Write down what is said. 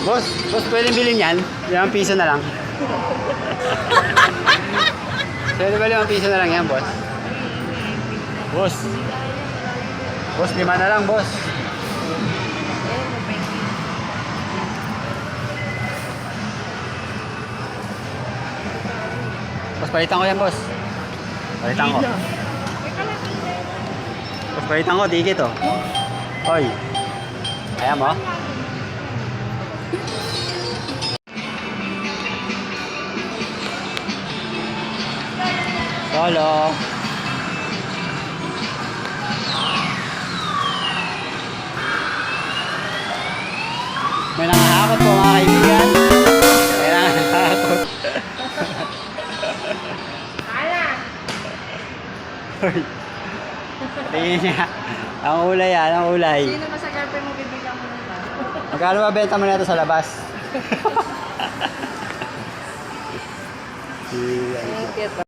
Boss, pwedeng bilhin yan? 5 piso na lang. Pwede ba 5 piso na lang yan, boss? Boss, 5 na lang, boss. Boss, palitan ko yan, boss. Palitan ko. Boss, palitan ko, digit, oh. Hoy. Kaya mo? Solo. May nangahakot po mga kaibigan. May nangahakot. Hoy. Tingin niya. Ang ulay yan, ang ulay. Sino ba sa girlfriend mo bibigyan mo nila? Magkano ba benta mo na ito sa labas? Cute.